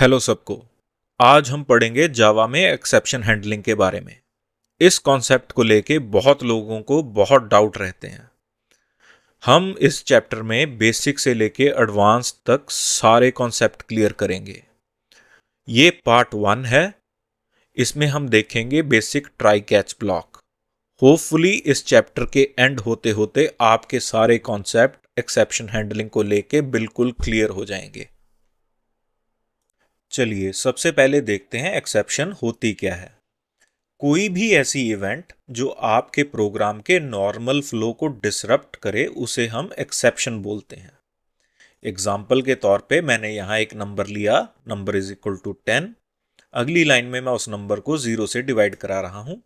Hello सबको। आज हम पढ़ेंगे जावा में एक्सेप्शन हैंडलिंग के बारे में। इस कॉन्सेप्ट को लेके बहुत लोगों को बहुत डाउट रहते हैं। हम इस चैप्टर में बेसिक से लेके एडवांस तक सारे कॉन्सेप्ट क्लियर करेंगे। ये पार्ट 1 है। इसमें हम देखेंगे basic try catch block. Hopefully इस चैप्टर के एंड होते होते आपके सारे कॉन्सेप्ट एक्सेप्शन हैंडलिंग को लेके बिल्कुल क्लियर हो जाएंगे। चलिए सबसे पहले देखते हैं एक्सेप्शन होती क्या है। कोई भी ऐसी इवेंट जो आपके प्रोग्राम के नॉर्मल फ्लो को डिसरप्ट करे उसे हम एक्सेप्शन बोलते हैं। एग्जाम्पल के तौर पे मैंने यहाँ एक नंबर लिया, नंबर इज इक्वल टू 10। अगली लाइन में मैं उस नंबर को 0 से डिवाइड करा रहा हूँ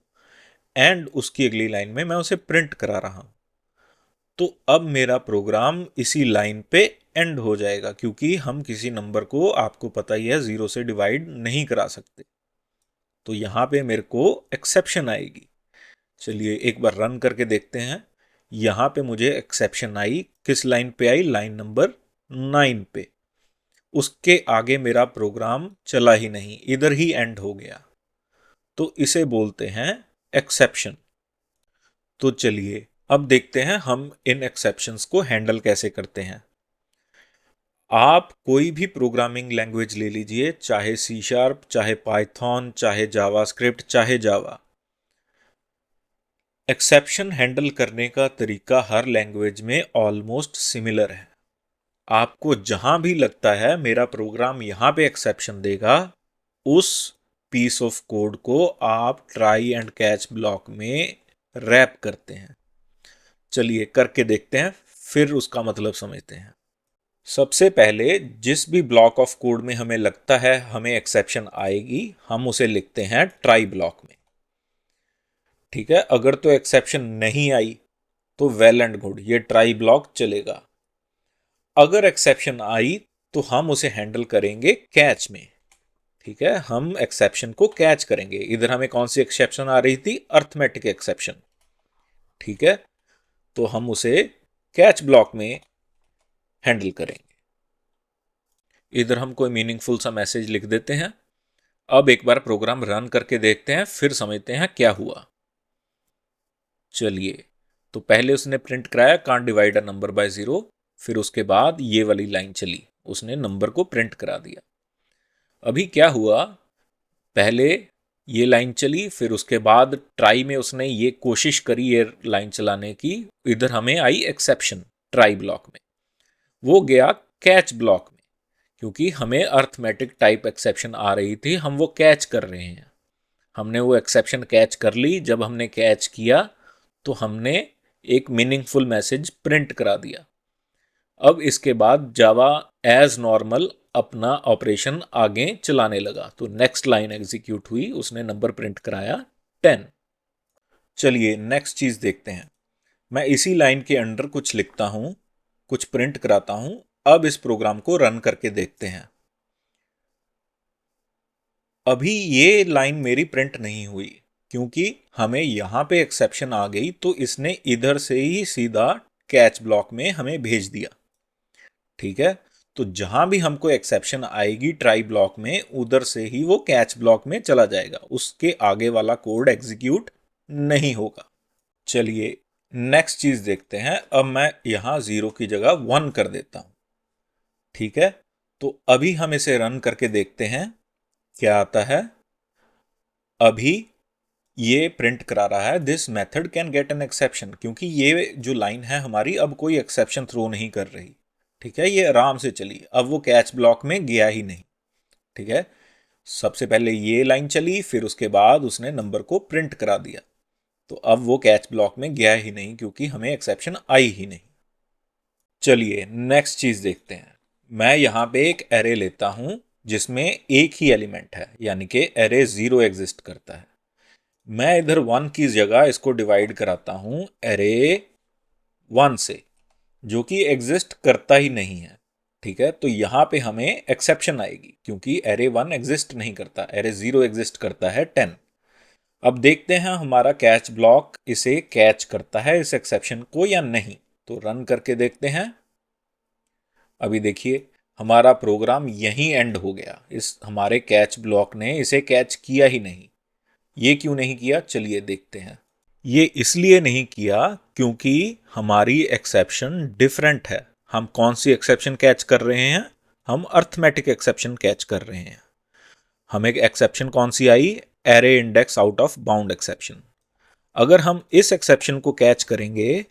एंड उसकी अगली लाइन में मैं उसे प्रिंट करा रहा हूँ। तो अब मेरा प्रोग्राम इसी लाइन पे एंड हो जाएगा क्योंकि हम किसी नंबर को, आपको पता ही है, 0 से डिवाइड नहीं करा सकते। तो यहाँ पे मेरे को एक्सेप्शन आएगी। चलिए एक बार रन करके देखते हैं। यहाँ पे मुझे एक्सेप्शन आई। किस लाइन पे आई? लाइन नंबर 9 पे। उसके आगे मेरा प्रोग्राम चला ही नहीं, इधर ही एंड हो गया। तो इसे बोलते हैं एक्सेप्शन। तो चलिए अब देखते हैं हम इन एक्सेप्शंस को हैंडल कैसे करते हैं। आप कोई भी प्रोग्रामिंग लैंग्वेज ले लीजिए, चाहे सी शार्प, चाहे पाइथन, चाहे जावास्क्रिप्ट, चाहे जावा। एक्सेप्शन हैंडल करने का तरीका हर लैंग्वेज में ऑलमोस्ट सिमिलर है। आपको जहां भी लगता है मेरा प्रोग्राम यहां पे एक्सेप्शन देगा, उस पीस ऑफ कोड को आप ट्राई एंड कैच ब्लॉक में रैप करते हैं। चलिए करके देखते हैं, फिर उसका मतलब समझते हैं। सबसे पहले जिस भी ब्लॉक ऑफ कोड में हमें लगता है हमें एक्सेप्शन आएगी, हम उसे लिखते हैं ट्राई ब्लॉक में। ठीक है, अगर तो एक्सेप्शन नहीं आई तो वेल एंड गुड, ये ट्राई ब्लॉक चलेगा। अगर एक्सेप्शन आई तो हम उसे हैंडल करेंगे कैच में। ठीक है, हम एक्सेप्शन को कैच करेंगे। इधर हमें कौन सी एक्सेप्शन आ रही थी? Arithmetic exception. ठीक है, तो हम उसे कैच ब्लॉक में हैंडल करेंगे। इधर हम कोई मीनिंगफुल सा मैसेज लिख देते हैं। अब एक बार प्रोग्राम रन करके देखते हैं, फिर समझते हैं क्या हुआ। चलिए, तो पहले उसने प्रिंट कराया can't divide a number by 0। फिर उसके बाद ये वाली लाइन चली, उसने नंबर को प्रिंट करा दिया। अभी क्या हुआ? पहले ये लाइन चली, फिर उसके बाद ट्राई में उसने ये कोशिश करी ये लाइन चलाने की। इधर हमें आई एक्सेप्शन ट्राई ब्लॉक में। वो गया कैच ब्लॉक में क्योंकि हमें अर्थमेटिक टाइप एक्सेप्शन आ रही थी, हम वो कैच कर रहे हैं। हमने वो एक्सेप्शन कैच कर ली। जब हमने कैच किया तो हमने एक मीनिंगफुल मैसेज प्रिंट करा दिया। अब इसके बाद जावा एज नॉर्मल अपना ऑपरेशन आगे चलाने लगा। तो नेक्स्ट लाइन एग्जीक्यूट हुई, उसने नंबर प्रिंट कराया 10। चलिए नेक्स्ट चीज देखते हैं। मैं इसी लाइन के अंडर कुछ लिखता हूं, कुछ प्रिंट कराता हूं। अब इस प्रोग्राम को रन करके देखते हैं। अभी ये लाइन मेरी प्रिंट नहीं हुई क्योंकि हमें यहां पे एक्सेप्शन आ गई, तो इसने इधर से ही सीधा कैच ब्लॉक में हमें भेज दिया। ठीक है, तो जहां भी हमको एक्सेप्शन आएगी ट्राई ब्लॉक में, उधर से ही वो कैच ब्लॉक में चला जाएगा, उसके आगे वाला कोड एग्जीक्यूट नहीं होगा। चलिए नेक्स्ट चीज देखते हैं। अब मैं यहां 0 की जगह 1 कर देता हूं। ठीक है, तो अभी हम इसे रन करके देखते हैं क्या आता है। अभी ये प्रिंट करा रहा है this method can get an exception, क्योंकि ये जो लाइन है हमारी अब कोई एक्सेप्शन थ्रो नहीं कर रही। ठीक है, ये आराम से चली, अब वो कैच ब्लॉक में गया ही नहीं। ठीक है, सबसे पहले ये लाइन चली, फिर उसके बाद उसने नंबर को प्रिंट करा दिया। तो अब वो कैच ब्लॉक में गया ही नहीं क्योंकि हमें एक्सेप्शन आई ही नहीं। चलिए नेक्स्ट चीज देखते हैं। मैं यहां पे एक एरे लेता हूं जिसमें एक ही एलिमेंट है, यानी कि एरे 0 एग्जिस्ट करता है। मैं इधर 1 की जगह इसको डिवाइड कराता हूं एरे 1 से, जो कि एग्जिस्ट करता ही नहीं है। ठीक है, तो यहां पे हमें एक्सेप्शन आएगी क्योंकि एरे 1 एग्जिस्ट नहीं करता, एरे 0 एग्जिस्ट करता है 10। अब देखते हैं हमारा कैच ब्लॉक इसे कैच करता है इस एक्सेप्शन को या नहीं। तो रन करके देखते हैं। अभी देखिए हमारा प्रोग्राम यहीं एंड हो गया। इस हमारे कैच ब्लॉक ने इसे कैच किया ही नहीं। ये क्यों नहीं किया, चलिए देखते हैं। ये इसलिए नहीं किया क्योंकि हमारी एक्सेप्शन डिफरेंट है। हम कौन सी एक्सेप्शन कैच कर रहे हैं? हम अर्थमेटिक एक्सेप्शन कैच कर रहे हैं। हमें एक्सेप्शन कौन सी आई? Array index out of bound exception. अगर हम इस एक्सेप्शन को कैच करेंगे,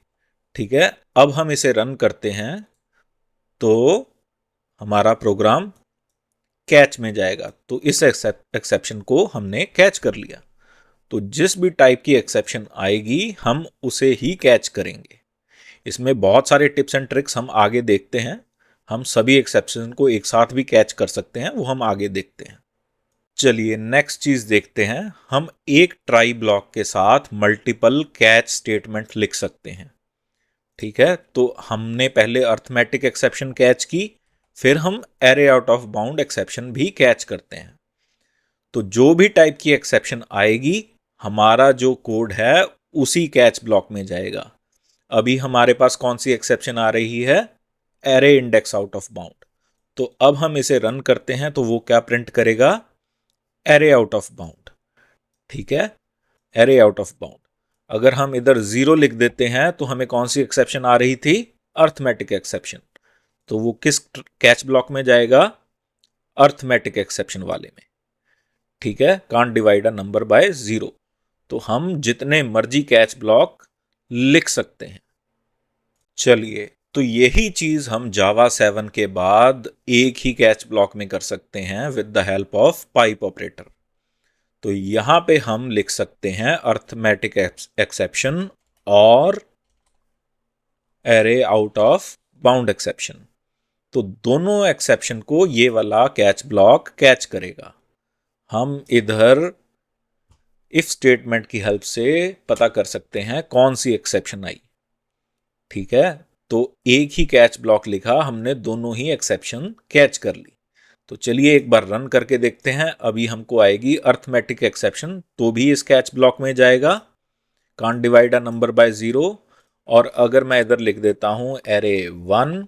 ठीक है, अब हम इसे रन करते हैं तो हमारा प्रोग्राम कैच में जाएगा। तो इस एक्सेप्शन को हमने कैच कर लिया। तो जिस भी टाइप की एक्सेप्शन आएगी हम उसे ही कैच करेंगे। इसमें बहुत सारे टिप्स एंड ट्रिक्स हम आगे देखते हैं। हम सभी एक्सेप्शन को एक साथ भी कैच कर सकते हैं, वो हम आगे देखते हैं। चलिए नेक्स्ट चीज देखते हैं। हम एक ट्राई ब्लॉक के साथ मल्टीपल कैच स्टेटमेंट लिख सकते हैं। ठीक है, तो हमने पहले अर्थमेटिक एक्सेप्शन कैच की, फिर हम array out of bound exception भी कैच करते हैं। तो जो भी टाइप की एक्सेप्शन आएगी हमारा जो कोड है उसी कैच ब्लॉक में जाएगा। अभी हमारे पास कौन सी एक्सेप्शन आ रही है? Array index out of bound. तो अब हम इसे रन करते हैं तो वो क्या प्रिंट करेगा? Array out of bound. ठीक है, एरे आउट ऑफ बाउंड। अगर हम इधर 0 लिख देते हैं तो हमें कौन सी एक्सेप्शन आ रही थी? Arithmetic exception. तो वो किस कैच ब्लॉक में जाएगा? अर्थमेटिक एक्सेप्शन वाले में। ठीक है, can't divide a number by 0। तो हम जितने मर्जी कैच ब्लॉक लिख सकते हैं। चलिए, तो यही चीज हम जावा 7 के बाद एक ही कैच ब्लॉक में कर सकते हैं with the help of pipe operator. तो यहां पे हम लिख सकते हैं अर्थमेटिक एक्सेप्शन और array out of bound exception. तो दोनों एक्सेप्शन को ये वाला कैच ब्लॉक कैच करेगा। हम इधर इफ स्टेटमेंट की हेल्प से पता कर सकते हैं कौन सी एक्सेप्शन आई। ठीक है, तो एक ही कैच ब्लॉक लिखा, हमने दोनों ही एक्सेप्शन कैच कर ली। तो चलिए एक बार रन करके देखते हैं। अभी हमको आएगी अर्थमेटिक एक्सेप्शन, तो भी इस कैच ब्लॉक में जाएगा, can't divide a number by 0। और अगर मैं इधर लिख देता हूं एरे 1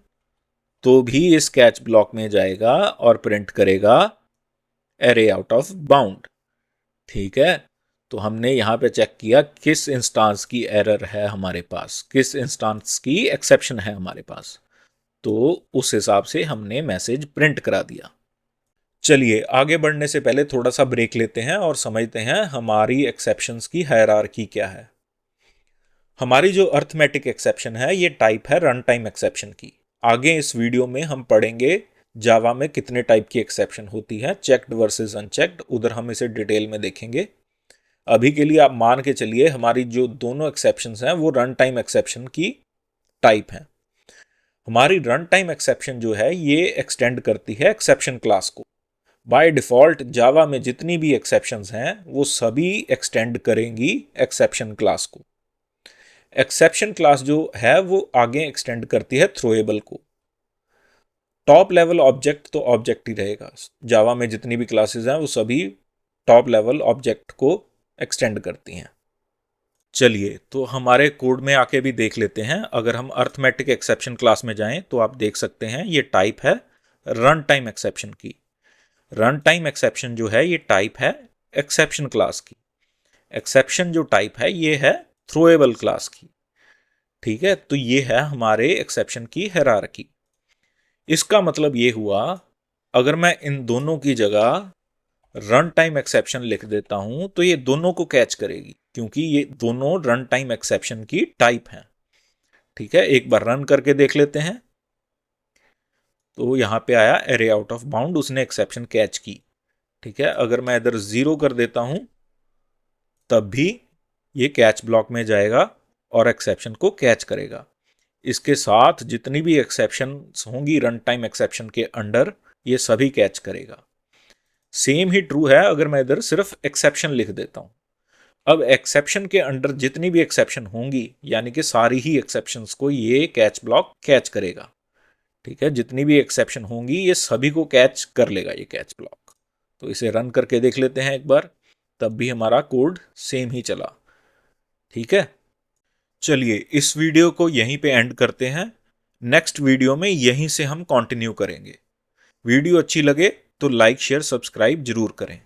तो भी इस कैच ब्लॉक में जाएगा और प्रिंट करेगा एरे आउट ऑफ बाउंड। ठीक है, तो हमने यहां पे चेक किया किस इंस्टांस की एरर है हमारे पास, किस इंस्टांस की एक्सेप्शन है हमारे पास। तो उस हिसाब से हमने मैसेज प्रिंट करा दिया। चलिए आगे बढ़ने से पहले थोड़ा सा ब्रेक लेते हैं और समझते हैं हमारी एक्सेप्शंस की हायरार्की क्या है। हमारी जो अर्थमेटिक एक्सेप्शन है ये टाइप है रन टाइम एक्सेप्शन की। आगे इस वीडियो में हम पढ़ेंगे जावा में कितने टाइप की एक्सेप्शन होती है, चेक्ड वर्सेस अनचेक्ड, उधर हम इसे डिटेल में देखेंगे। अभी के लिए आप मान के चलिए हमारी जो दोनों एक्सेप्शंस हैं वो रन टाइम एक्सेप्शन की टाइप हैं। हमारी रन टाइम एक्सेप्शन जो है ये एक्सटेंड करती है एक्सेप्शन क्लास को। बाय डिफॉल्ट जावा में जितनी भी एक्सेप्शंस हैं वो सभी एक्सटेंड करेंगी एक्सेप्शन क्लास को। एक्सेप्शन क्लास जो है वो आगे एक्सटेंड करती है थ्रोएबल को। टॉप लेवल ऑब्जेक्ट तो ऑब्जेक्ट ही रहेगा। जावा में जितनी भी क्लासेस हैं वो सभी टॉप लेवल ऑब्जेक्ट को एक्सटेंड करती हैं। चलिए तो हमारे कोड में आके भी देख लेते हैं। अगर हम अर्थमेटिक एक्सेप्शन क्लास में जाएं तो आप देख सकते हैं ये टाइप है रन टाइम एक्सेप्शन की। रन टाइम एक्सेप्शन जो है ये टाइप है एक्सेप्शन क्लास की। एक्सेप्शन जो टाइप है ये है थ्रोएबल क्लास की। ठीक है, तो ये है हमारे एक्सेप्शन की हायरार्की। इसका मतलब ये हुआ अगर मैं इन दोनों की जगह रन टाइम एक्सेप्शन लिख देता हूं तो ये दोनों को कैच करेगी क्योंकि ये दोनों रन टाइम एक्सेप्शन की टाइप हैं। ठीक है, एक बार रन करके देख लेते हैं। तो यहां पे आया एरे आउट ऑफ बाउंड, उसने एक्सेप्शन कैच की। ठीक है, अगर मैं इधर 0 कर देता हूं तब भी ये कैच ब्लॉक में जाएगा और एक्सेप्शन को कैच करेगा। इसके साथ जितनी भी एक्सेप्शन होंगी रन टाइम एक्सेप्शन के अंडर ये सभी कैच करेगा। सेम ही ट्रू है अगर मैं इधर सिर्फ एक्सेप्शन लिख देता हूं। अब एक्सेप्शन के अंडर जितनी भी एक्सेप्शन होंगी यानी कि सारी ही एक्सेप्शंस को ये कैच ब्लॉक कैच करेगा। ठीक है, जितनी भी एक्सेप्शन होंगी ये सभी को कैच कर लेगा ये कैच ब्लॉक। तो इसे रन करके देख लेते हैं एक बार, तब भी हमारा कोड सेम ही चला। ठीक है, चलिए इस वीडियो को यहीं पे एंड करते हैं। नेक्स्ट वीडियो में यहीं से हम कंटिन्यू करेंगे। वीडियो अच्छी लगे तो लाइक शेयर सब्सक्राइब जरूर करें।